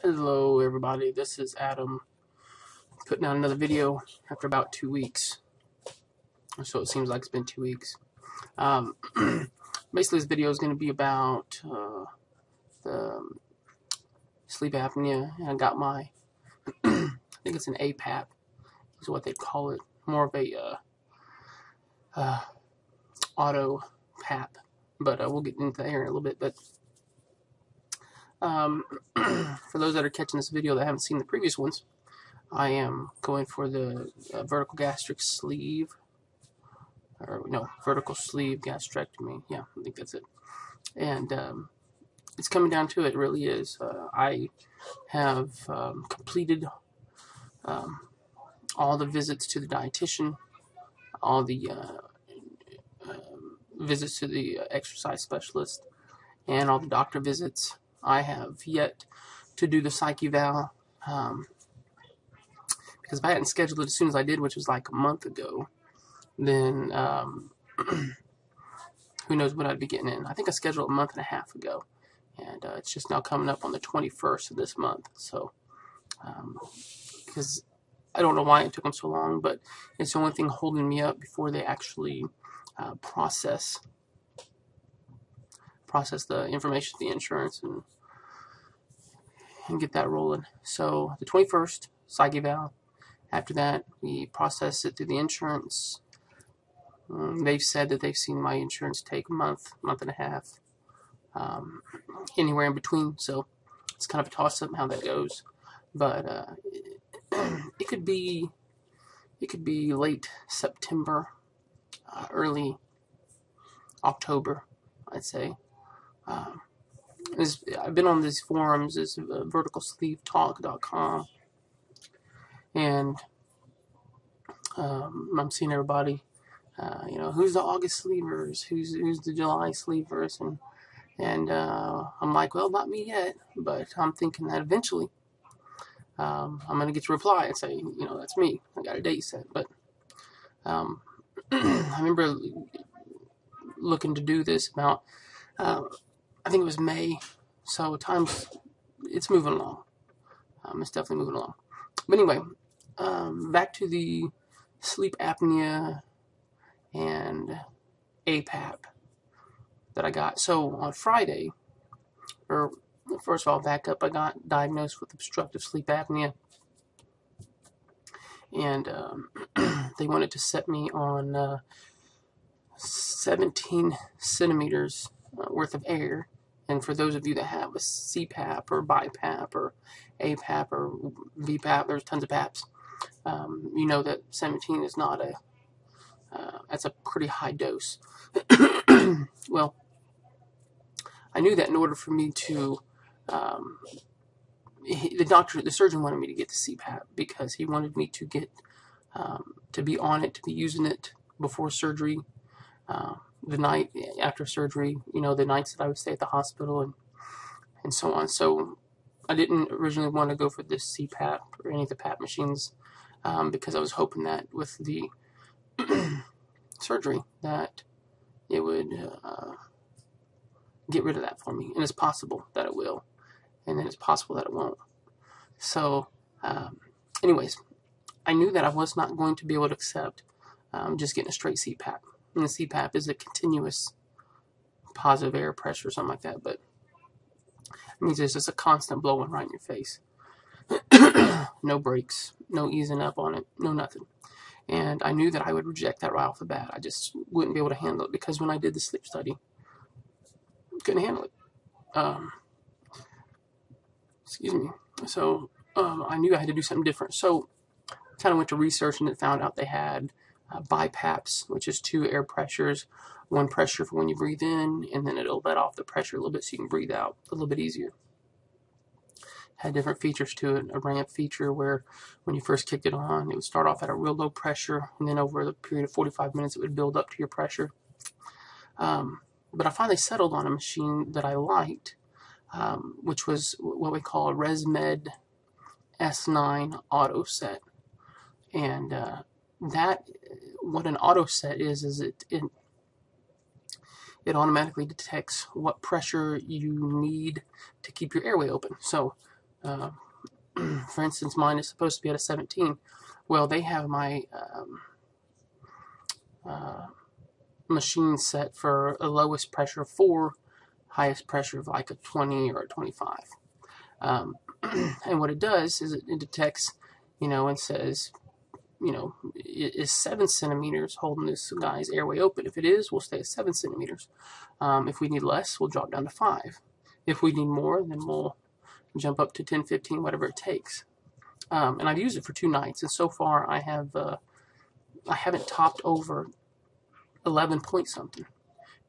Hello everybody, this is Adam putting out another video after about 2 weeks. So it seems like it's been 2 weeks. Basically this video is going to be about the sleep apnea, and I got my, I think it's an Apap is what they call it, more of a auto PAP, but we'll get into that here in a little bit. But for those that are catching this video that haven't seen the previous ones, I am going for the vertical gastric sleeve, or no, vertical sleeve gastrectomy. Yeah, I think that's it. And it's coming down to it, really is. I have completed all the visits to the dietitian, all the visits to the exercise specialist, and all the doctor visits. I have yet to do the psych eval, because if I hadn't scheduled it as soon as I did, which was like a month ago, then who knows what I'd be getting in. I think I scheduled a month and a half ago, and it's just now coming up on the 21st of this month. So, because I don't know why it took them so long, but it's the only thing holding me up before they actually process the information to the insurance and get that rolling. So the 21st, psych eval. After that, we process it through the insurance. They've said that they've seen my insurance take a month and a half, anywhere in between. So it's kind of a toss-up how that goes. But it could be late September, early October, I'd say. I've been on these forums, it's verticalsleevetalk.com, and I'm seeing everybody, who's the August sleevers, who's the July sleevers, and I'm like, well, not me yet, but I'm thinking that eventually I'm going to get a reply and say, that's me, I got a date set. But I remember looking to do this about, I think it was May, so it's moving along. It's definitely moving along. But anyway, back to the sleep apnea and Apap that I got. So on Friday, or first of all, back up, I got diagnosed with obstructive sleep apnea, and they wanted to set me on 17 centimeters worth of air. And for those of you that have a CPAP or BiPAP or APAP or VPAP, there's tons of PAPs. You know that 17 is not that's a pretty high dose. Well, I knew that in order for me to, the surgeon wanted me to get the CPAP because he wanted me to get, to be on it, to be using it before surgery, the night after surgery, the nights that I would stay at the hospital and so on. So I didn't originally want to go for this CPAP or any of the PAP machines, because I was hoping that with the surgery that it would get rid of that for me. And it's possible that it will, and then it's possible that it won't. So anyways, I knew that I was not going to be able to accept just getting a straight CPAP. And the CPAP is a continuous positive air pressure or something like that, but it means there's just a constant blowing right in your face. No breaks, no easing up on it, no nothing. And I knew that I would reject that right off the bat. I just wouldn't be able to handle it, because when I did the sleep study, I couldn't handle it. Excuse me. So I knew I had to do something different. So I kind of went to research and found out they had BiPAPs, which is 2 air pressures, 1 pressure for when you breathe in, and then it'll let off the pressure a little bit so you can breathe out a little bit easier. Had different features to it. A ramp feature where when you first kicked it on, it would start off at a real low pressure, and then over the period of 45 minutes, it would build up to your pressure. But I finally settled on a machine that I liked, which was what we call a ResMed S9 auto set. And what an auto set is it automatically detects what pressure you need to keep your airway open. So Uh, for instance, mine is supposed to be at a 17. Well, they have my machine set for a lowest pressure of 4, highest pressure of like a 20 or a 25. And what it does is it detects, and says, is 7 centimeters holding this guy's airway open? If it is, we'll stay at 7 centimeters. If we need less, we'll drop down to 5. If we need more, then we'll jump up to 10, 15, whatever it takes. And I've used it for 2 nights, and so far I haven't topped over 11 point something,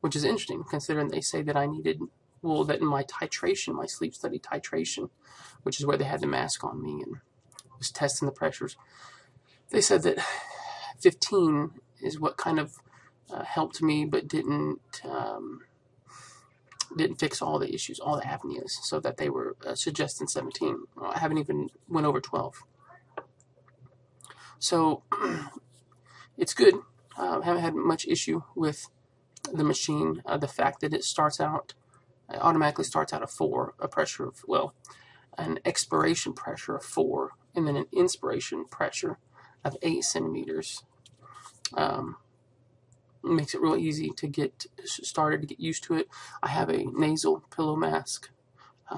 which is interesting considering they say that I needed, that in my titration, my sleep study titration, which is where they had the mask on me and was testing the pressures, they said that 15 is what kind of helped me, but didn't fix all the issues, all the apneas, so that they were suggesting 17. I haven't even went over 12. So it's good. I haven't had much issue with the machine. The fact that it automatically starts out at 4, a pressure of, an expiration pressure of 4, and then an inspiration pressure of 8 centimeters. Makes it real easy to get started, to get used to it. I have a nasal pillow mask,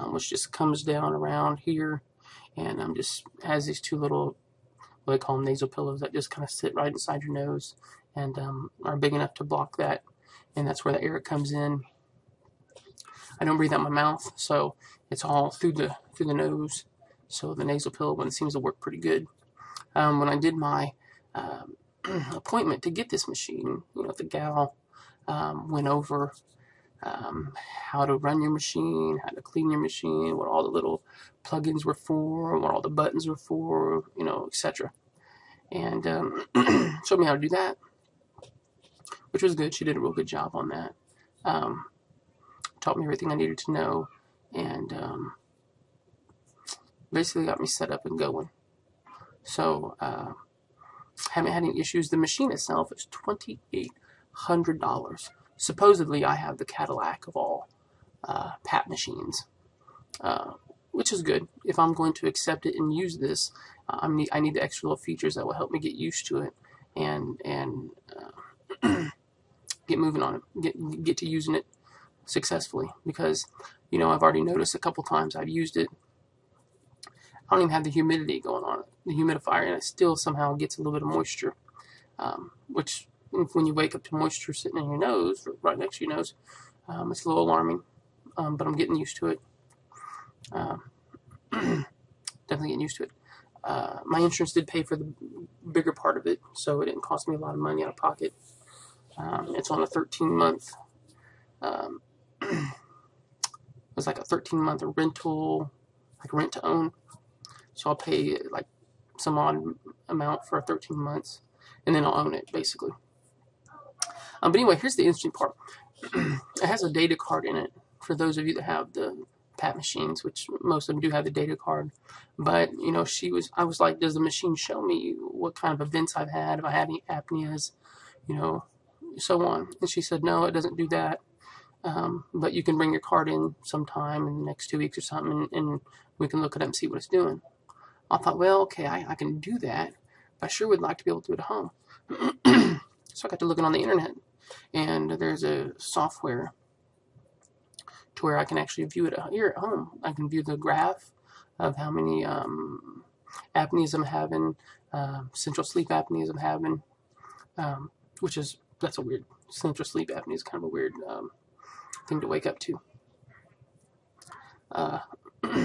which just comes down around here, and just has these 2 little, what they call them, nasal pillows, that just kind of sit right inside your nose and are big enough to block that, and that's where the air comes in. I don't breathe out my mouth, so it's all through the nose. So the nasal pillow one seems to work pretty good. When I did my appointment to get this machine, the gal went over how to run your machine, how to clean your machine, what all the little plugins were for, what all the buttons were for, etc. And showed me how to do that, which was good. She did a real good job on that. Taught me everything I needed to know, and basically got me set up and going. So haven't had any issues. The machine itself is $2,800. Supposedly, I have the Cadillac of all PAP machines, which is good. If I'm going to accept it and use this, I need the extra little features that will help me get used to it and get moving on it, get to using it successfully. Because I've already noticed a couple times I've used it, I don't even have the humidity going on it, the humidifier, and it still somehow gets a little bit of moisture, which when you wake up to moisture sitting in your nose, right next to your nose, it's a little alarming, but I'm getting used to it. Definitely getting used to it. My insurance did pay for the bigger part of it, so it didn't cost me a lot of money out of pocket. It's on a 13-month, it was like a 13-month rental, like rent to own. So I'll pay like some odd amount for 13 months, and then I'll own it, basically. But anyway, here's the interesting part. It has a data card in it for those of you that have the PAP machines, which most of them do have the data card. But, I was like, does the machine show me what kind of events I've had, if I had any apneas, so on. And she said, no, it doesn't do that. But you can bring your card in sometime in the next 2 weeks or something, and we can look it up and see what it's doing. I thought, well, okay, I can do that, but I sure would like to be able to do it at home. So I got to looking on the internet, and there's a software to where I can actually view it here at home. I can view the graph of how many apneas I'm having, central sleep apneas I'm having, that's a weird, central sleep apnea is kind of a weird thing to wake up to.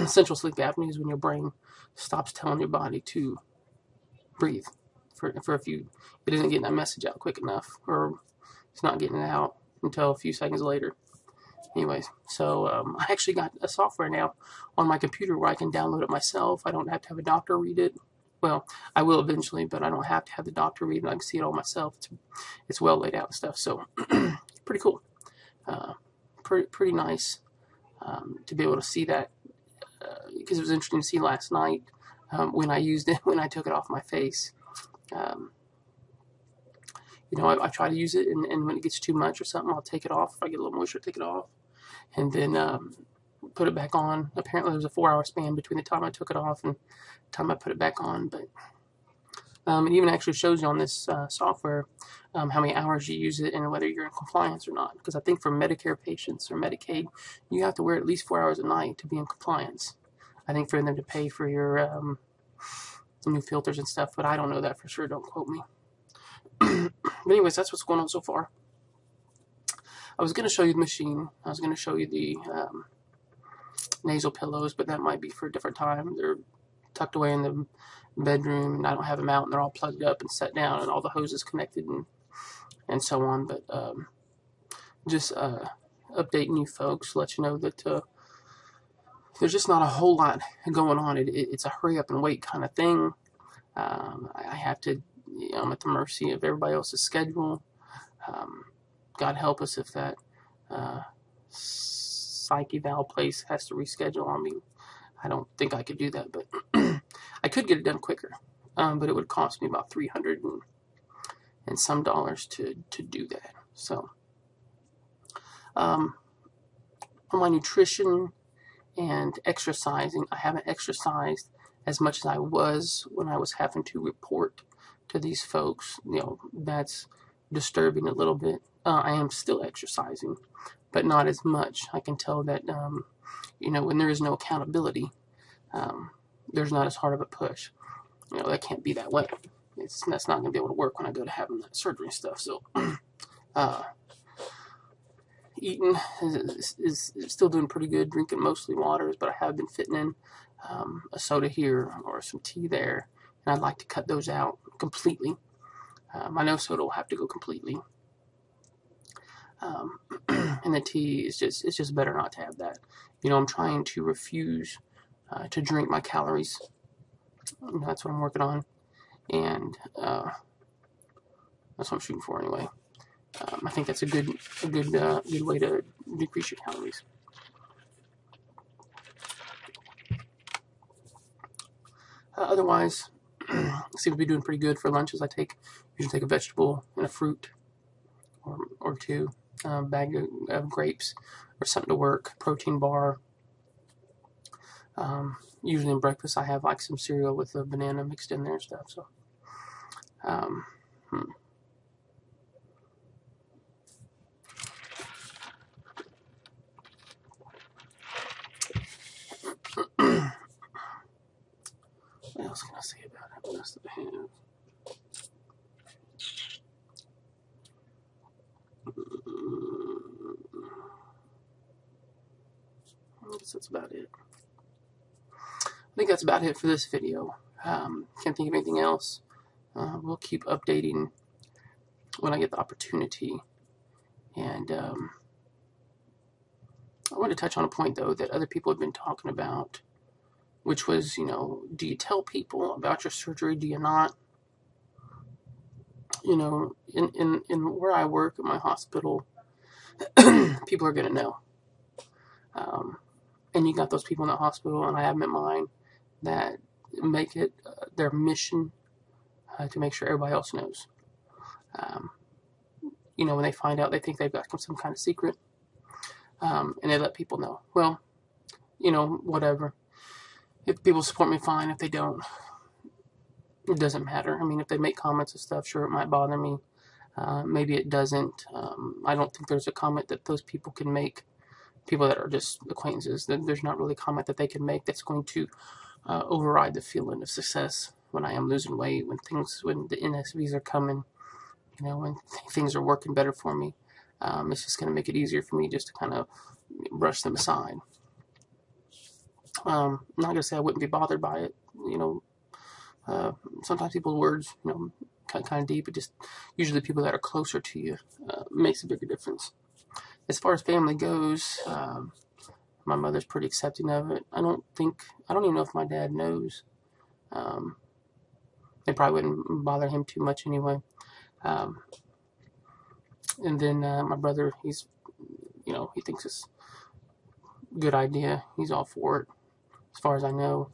Central sleep apnea is when your brain stops telling your body to breathe for a few. It isn't getting that message out quick enough, or it's not getting it out until a few seconds later. Anyways, so I actually got a software now on my computer where I can download it myself. I don't have to have a doctor read it. Well, I will eventually, but I don't have to have the doctor read it. I can see it all myself. It's well laid out and stuff, so pretty cool. Pretty nice to be able to see that, because it was interesting to see last night when I used it, when I took it off my face. I try to use it, and when it gets too much or something, I'll take it off. If I get a little moisture, take it off. And then put it back on. Apparently, there was a 4-hour span between the time I took it off and the time I put it back on. But it even actually shows you on this software how many hours you use it and whether you're in compliance or not. Because I think for Medicare patients or Medicaid, you have to wear at least 4 hours a night to be in compliance. I think for them to pay for your new filters and stuff, but I don't know that for sure. Don't quote me. But anyways, that's what's going on so far. I was going to show you the machine. I was going to show you the nasal pillows, but that might be for a different time. They're tucked away in the bedroom, and I don't have them out, and they're all plugged up and set down, and all the hoses connected and so on. But just updating you folks, let you know that there's just not a whole lot going on. It's a hurry up and wait kind of thing. I have to, I'm at the mercy of everybody else's schedule. God help us if that psych eval place has to reschedule on me. I don't think I could do that, but I could get it done quicker. But it would cost me about $300 and some dollars to do that. So, on my nutrition and exercising, I haven't exercised as much as I was when I was having to report to these folks. That's disturbing a little bit. I am still exercising, but not as much. I can tell that, when there is no accountability, there's not as hard of a push. That can't be that way. That's not going to be able to work when I go to having that surgery and stuff. So, eating is still doing pretty good, drinking mostly waters, but I have been fitting in a soda here or some tea there, and I'd like to cut those out completely. I know soda will have to go completely. And the tea it's just better not to have that. I'm trying to refuse to drink my calories. That's what I'm working on, and that's what I'm shooting for anyway. I think that's a good way to decrease your calories. Otherwise, I seem to be doing pretty good for lunches. I usually take a vegetable and a fruit or two, bag of grapes or something to work, protein bar. Usually in breakfast I have like some cereal with a banana mixed in there and stuff. So, what else can I say about it? What else do I have? I guess that's about it. I think that's about it for this video. Can't think of anything else. We'll keep updating when I get the opportunity. And I want to touch on a point, though, that other people have been talking about, which was, do you tell people about your surgery? Do you not? In where I work at my hospital, people are going to know. And you got those people in the hospital, and I have them in mind, that make it their mission to make sure everybody else knows. When they find out, they think they've got some kind of secret, and they let people know. Well, whatever. If people support me, fine. If they don't, it doesn't matter. I mean, if they make comments and stuff, sure, it might bother me. Maybe it doesn't. I don't think there's a comment that those people can make. People that are just acquaintances, there's not really a comment that they can make that's going to override the feeling of success when I am losing weight, when the NSVs are coming, when things are working better for me. It's just going to make it easier for me just to kind of brush them aside. I'm not going to say I wouldn't be bothered by it. Sometimes people's words, kind of deep, but just usually the people that are closer to you makes a bigger difference. As far as family goes, my mother's pretty accepting of it. I don't even know if my dad knows. It probably wouldn't bother him too much anyway. And then my brother, he's, he thinks it's a good idea. He's all for it, as far as I know.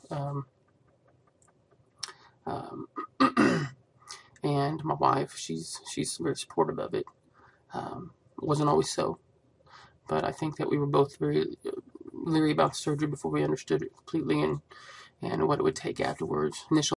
And my wife, she's very supportive of it. Wasn't always so. But I think that we were both very, leery about the surgery before we understood it completely and what it would take afterwards. Initial